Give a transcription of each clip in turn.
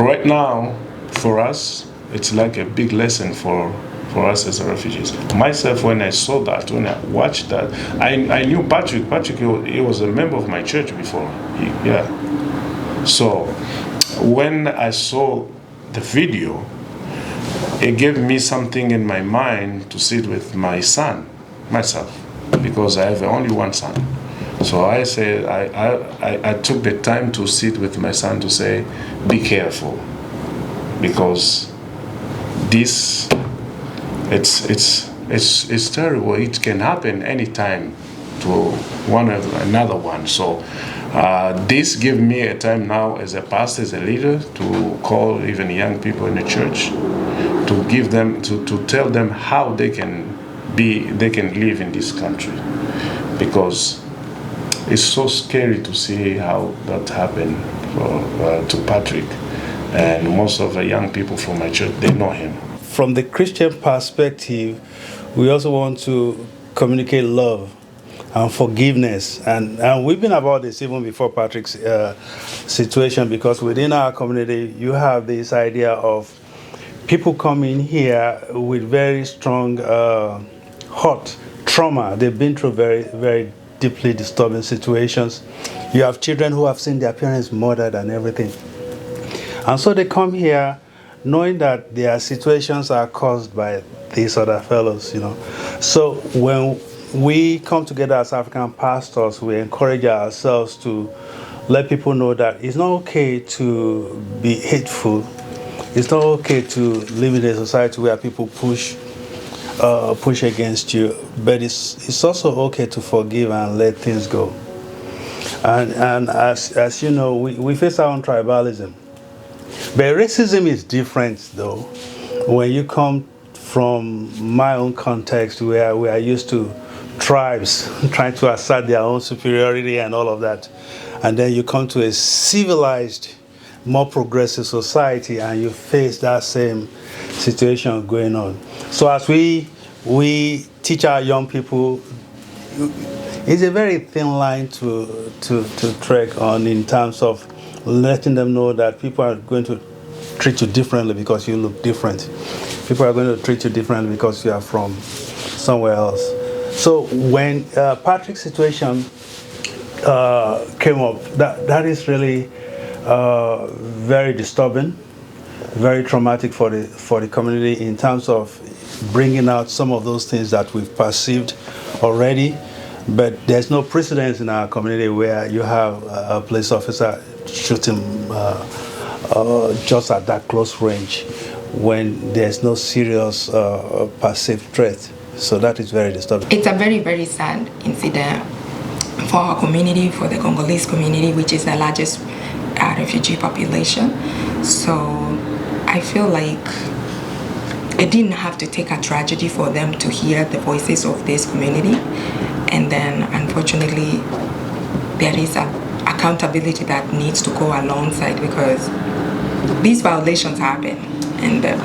right now, for us, it's like a big lesson for us as refugees. Myself, when I saw that, when I watched that, I knew Patrick. Patrick, he was a member of my church before. So when I saw the video, it gave me something in my mind to sit with myself, because I have only one son. So I said, I took the time to sit with my son to say, be careful, because this, it's terrible. It can happen anytime to one or another one. So this gives me a time now as a pastor, as a leader, to call even young people in the church, to give them, to tell them how they can live in this country, because it's so scary to see how that happened to Patrick, and most of the young people from my church, they know him. From the Christian perspective, we also want to communicate love and forgiveness, and we've been about this even before Patrick's situation, because within our community you have this idea of people coming here with very strong hurt, trauma. They've been through very, very deeply disturbing situations. You have children who have seen their parents murdered and everything, and so they come here knowing that their situations are caused by these other fellows, So when we come together as African pastors, we encourage ourselves to let people know that it's not okay to be hateful. It's not okay to live in a society where people push against you, but it's also okay to forgive and let things go. And as you know, we face our own tribalism. But racism is different, though. When you come from my own context, where we are used to tribes trying to assert their own superiority and all of that, and then you come to a civilized, more progressive society, and you face that same situation going on. So as we teach our young people, it's a very thin line to trek on, in terms of letting them know that people are going to treat you differently because you look different. People are going to treat you differently because you are from somewhere else. So when Patrick's situation came up, that is really very disturbing, very traumatic for the community, in terms of bringing out some of those things that we've perceived already. But there's no precedence in our community where you have a police officer shooting just at that close range when there's no serious perceived threat. So that is very disturbing. It's a very, very sad incident for our community, for the Congolese community, which is the largest refugee population. So I feel like it didn't have to take a tragedy for them to hear the voices of this community. And then, unfortunately, there is accountability that needs to go alongside, because these violations happen, and the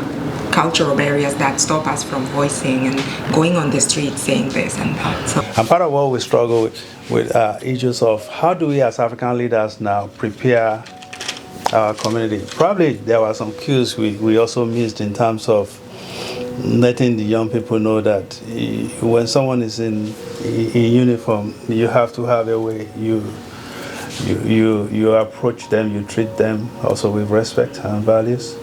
cultural barriers that stop us from voicing and going on the street saying this and that. So. And part of what we struggle with issues of how do we as African leaders now prepare our community. Probably there were some cues we also missed, in terms of letting the young people know that when someone is in uniform, you have to have a way you approach them, you treat them also with respect and values.